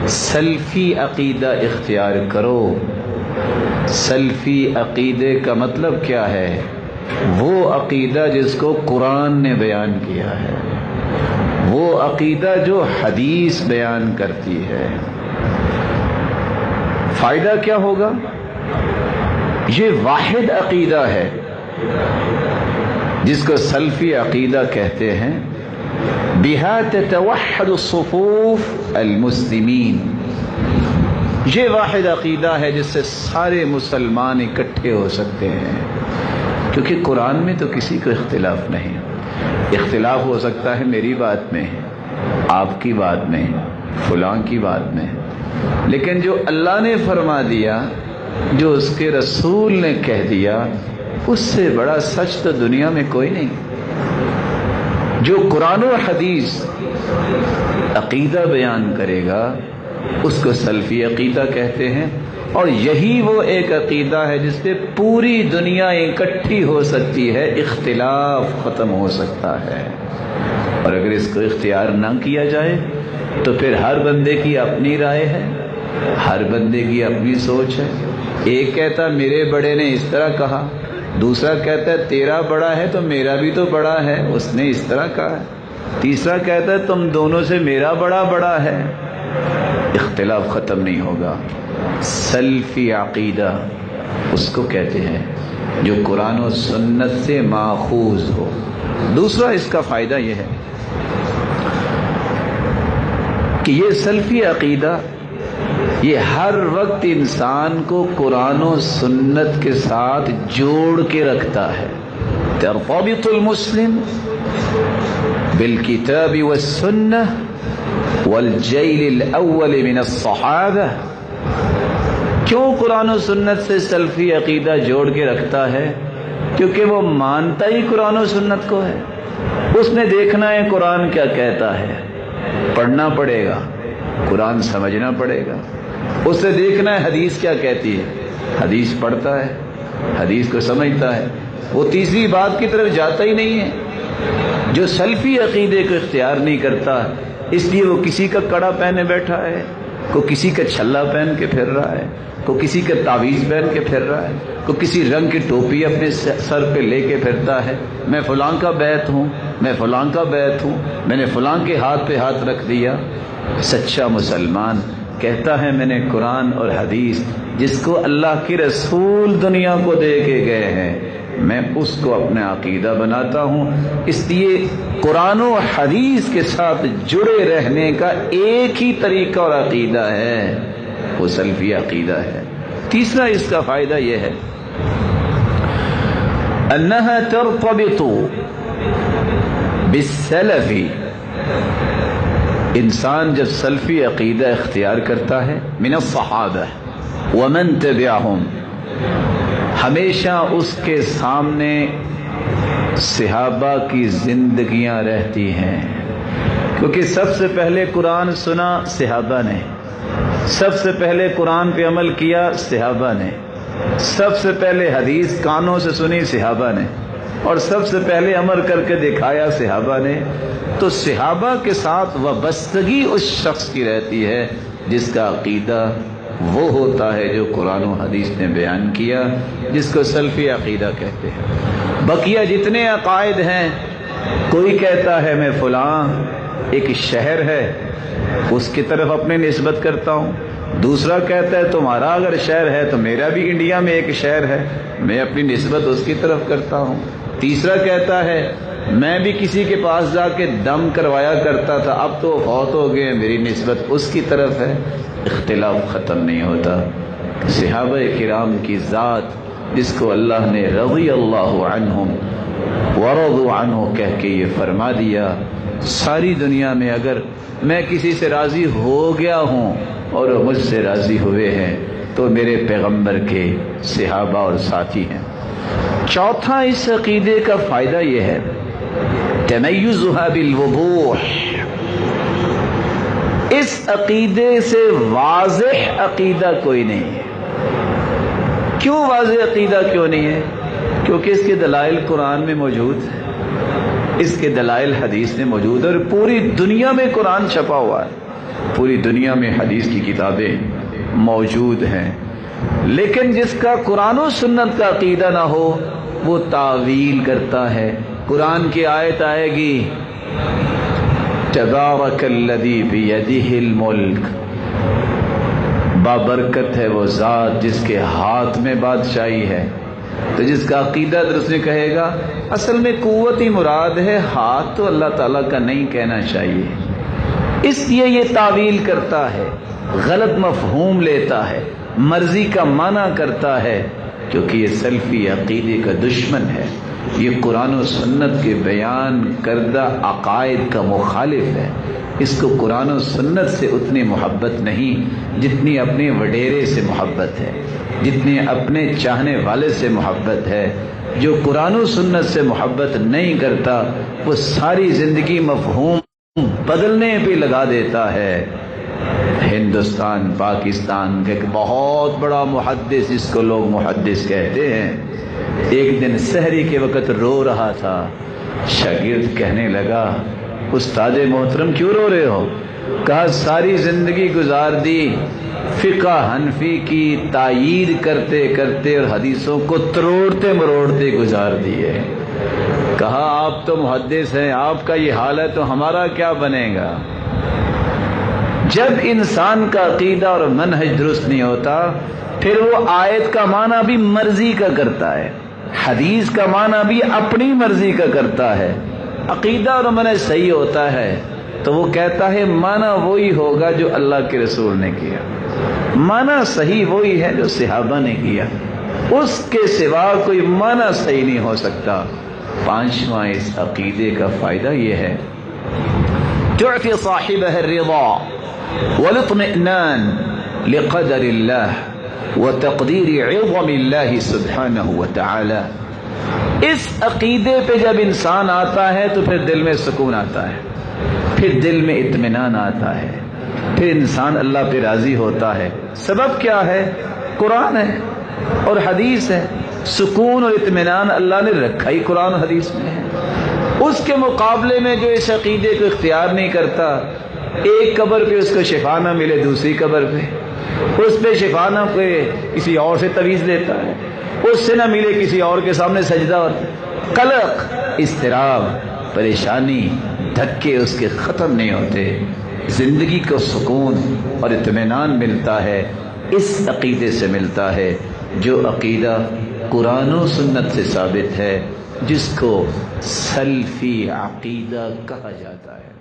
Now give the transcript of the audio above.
سلفی عقیدہ اختیار کرو۔ سلفی عقیدے کا مطلب کیا ہے؟ وہ عقیدہ جس کو قرآن نے بیان کیا ہے، وہ عقیدہ جو حدیث بیان کرتی ہے۔ فائدہ کیا ہوگا؟ یہ واحد عقیدہ ہے جس کو سلفی عقیدہ کہتے ہیں۔ بہا تتوحد الصفوف المسلمین، یہ واحد عقیدہ ہے جس سے سارے مسلمان اکٹھے ہو سکتے ہیں، کیونکہ قرآن میں تو کسی کو اختلاف نہیں۔ اختلاف ہو سکتا ہے میری بات میں، آپ کی بات میں، فلاں کی بات میں، لیکن جو اللہ نے فرما دیا، جو اس کے رسول نے کہہ دیا، اس سے بڑا سچ تو دنیا میں کوئی نہیں۔ جو قرآن و حدیث عقیدہ بیان کرے گا اس کو سلفی عقیدہ کہتے ہیں، اور یہی وہ ایک عقیدہ ہے جس سے پوری دنیا اکٹھی ہو سکتی ہے، اختلاف ختم ہو سکتا ہے۔ اور اگر اس کو اختیار نہ کیا جائے تو پھر ہر بندے کی اپنی رائے ہے، ہر بندے کی اپنی سوچ ہے۔ ایک کہتا میرے بڑے نے اس طرح کہا، دوسرا کہتا ہے تیرا بڑا ہے تو میرا بھی تو بڑا ہے، اس نے اس طرح کہا ہے، تیسرا کہتا ہے تم دونوں سے میرا بڑا ہے۔ اختلاف ختم نہیں ہوگا۔ سلفی عقیدہ اس کو کہتے ہیں جو قرآن و سنت سے ماخوذ ہو۔ دوسرا اس کا فائدہ یہ ہے کہ یہ سلفی عقیدہ یہ ہر وقت انسان کو قرآن و سنت کے ساتھ جوڑ کے رکھتا ہے۔ ترتبط المسلم بالکتاب والسنہ والجیل الاول من الصحابہ۔ کیوں قرآن و سنت سے سلفی عقیدہ جوڑ کے رکھتا ہے؟ کیونکہ وہ مانتا ہی قرآن و سنت کو ہے۔ اس نے دیکھنا ہے قرآن کیا کہتا ہے، پڑھنا پڑے گا، قرآن سمجھنا پڑے گا۔ اس سے دیکھنا ہے حدیث کیا کہتی ہے، حدیث پڑھتا ہے، حدیث کو سمجھتا ہے، وہ تیسری بات کی طرف جاتا ہی نہیں ہے۔ جو سلفی عقیدے کو اختیار نہیں کرتا، اس لیے وہ کسی کا کڑا پہنے بیٹھا ہے، کوئی کسی کا چھلا پہن کے پھر رہا ہے، کوئی کسی کا تعویذ پہن کے پھر رہا ہے، کوئی کسی رنگ کی ٹوپی اپنے سر پہ لے کے پھرتا ہے، میں فلاں کا بیعت ہوں، میں فلاں کا بیعت ہوں، میں نے فلاں کے ہاتھ پہ ہاتھ رکھ دیا۔ سچا مسلمان کہتا ہے میں نے قرآن اور حدیث جس کو اللہ کے رسول دنیا کو دے کے گئے ہیں، میں اس کو اپنا عقیدہ بناتا ہوں۔ اس لیے قرآن و حدیث کے ساتھ جڑے رہنے کا ایک ہی طریقہ اور عقیدہ ہے، وہ سلفی عقیدہ ہے۔ تیسرا اس کا فائدہ یہ ہے انہا ترتبط بالسلف۔ انسان جب سلفی عقیدہ اختیار کرتا ہے، من الصحابہ ومن تبعہم، ہمیشہ اس کے سامنے صحابہ کی زندگیاں رہتی ہیں، کیونکہ سب سے پہلے قرآن سنا صحابہ نے، سب سے پہلے قرآن پہ عمل کیا صحابہ نے، سب سے پہلے حدیث کانوں سے سنی صحابہ نے، اور سب سے پہلے عمل کر کے دکھایا صحابہ نے۔ تو صحابہ کے ساتھ وابستگی اس شخص کی رہتی ہے جس کا عقیدہ وہ ہوتا ہے جو قرآن و حدیث نے بیان کیا، جس کو سلفی عقیدہ کہتے ہیں۔ بقیہ جتنے عقائد ہیں، کوئی کہتا ہے میں فلاں ایک شہر ہے اس کی طرف اپنے نسبت کرتا ہوں، دوسرا کہتا ہے تمہارا اگر شہر ہے تو میرا بھی انڈیا میں ایک شہر ہے، میں اپنی نسبت اس کی طرف کرتا ہوں، تیسرا کہتا ہے میں بھی کسی کے پاس جا کے دم کروایا کرتا تھا، اب تو فوت ہو گئے، میری نسبت اس کی طرف ہے۔ اختلاف ختم نہیں ہوتا۔ صحابہ کرام کی ذات جس کو اللہ نے رضی اللہ عنہم ورضوا عنہ کہہ کے یہ فرما دیا، ساری دنیا میں اگر میں کسی سے راضی ہو گیا ہوں اور وہ مجھ سے راضی ہوئے ہیں تو میرے پیغمبر کے صحابہ اور ساتھی ہیں۔ چوتھا اس عقیدے کا فائدہ یہ ہے تمیزها بالوضوح، اس عقیدے سے واضح عقیدہ کوئی نہیں ہے۔ کیوں واضح عقیدہ کیوں نہیں ہے؟ کیونکہ اس کے دلائل قرآن میں موجود ہیں، اس کے دلائل حدیث میں موجود ہے، اور پوری دنیا میں قرآن چھپا ہوا ہے۔ پوری دنیا میں حدیث کی کتابیں موجود ہیں، لیکن جس کا قرآن و سنت کا عقیدہ نہ ہو وہ تعویل کرتا ہے۔ قرآن کی آیت آئے گی تبارک الذی بیدہ الملک، بابرکت ہے وہ ذات جس کے ہاتھ میں بادشاہی ہے۔ تو جس کا عقیدہ درست میں کہے گا اصل میں قوت ہی مراد ہے، ہاتھ تو اللہ تعالیٰ کا نہیں کہنا چاہیے، اس لیے یہ تعویل کرتا ہے، غلط مفہوم لیتا ہے، مرضی کا معنی کرتا ہے، کیونکہ یہ سلفی عقیدے کا دشمن ہے، یہ قرآن و سنت کے بیان کردہ عقائد کا مخالف ہے۔ اس کو قرآن و سنت سے اتنی محبت نہیں جتنی اپنے وڈیرے سے محبت ہے، جتنی اپنے چاہنے والے سے محبت ہے۔ جو قرآن و سنت سے محبت نہیں کرتا وہ ساری زندگی مفہوم بدلنے پہ لگا دیتا ہے۔ ہندوستان پاکستان کا ایک بہت بڑا محدث، جس کو لوگ محدث کہتے ہیں، ایک دن سحری کے وقت رو رہا تھا۔ شاگرد کہنے لگا استاد محترم کیوں رو رہے ہو؟ کہا ساری زندگی گزار دی فقہ حنفی کی تائید کرتے کرتے اور حدیثوں کو تروڑتے مروڑتے گزار دیے۔ کہا آپ تو محدث ہیں، آپ کا یہ حال ہے تو ہمارا کیا بنے گا؟ جب انسان کا عقیدہ اور منہج درست نہیں ہوتا پھر وہ آیت کا معنی بھی مرضی کا کرتا ہے، حدیث کا معنی بھی اپنی مرضی کا کرتا ہے۔ عقیدہ اور منہج صحیح ہوتا ہے تو وہ کہتا ہے معنی وہی ہوگا جو اللہ کے رسول نے کیا، معنی صحیح وہی ہے جو صحابہ نے کیا، اس کے سوا کوئی معنی صحیح نہیں ہو سکتا۔ پانچواں اس عقیدے کا فائدہ یہ ہے تعطی صاحبہ الرضا والاطمئنان لقدر اللہ وتقدیر عظم اللہ سبحانہ وتعالی۔ اس عقیدے پہ جب انسان آتا ہے تو پھر دل میں سکون آتا ہے، پھر دل میں اطمینان آتا ہے، پھر انسان اللہ پہ راضی ہوتا ہے۔ سبب کیا ہے؟ قرآن ہے اور حدیث ہے۔ سکون اور اطمینان اللہ نے رکھا ہی قرآن اور حدیث میں ہے۔ اس کے مقابلے میں جو اس عقیدے کو اختیار نہیں کرتا، ایک قبر پہ اس کو شفا نہ ملے دوسری قبر پہ، اس پہ شفا نہ پہ کسی اور سے تعویذ لیتا ہے، اس سے نہ ملے کسی اور کے سامنے سجدہ ہوتا ہے۔ قلق، اضطراب، پریشانی، دھکے اس کے ختم نہیں ہوتے۔ زندگی کو سکون اور اطمینان ملتا ہے، اس عقیدے سے ملتا ہے جو عقیدہ قرآن و سنت سے ثابت ہے، جس کو سلفی عقیدہ کہا جاتا ہے۔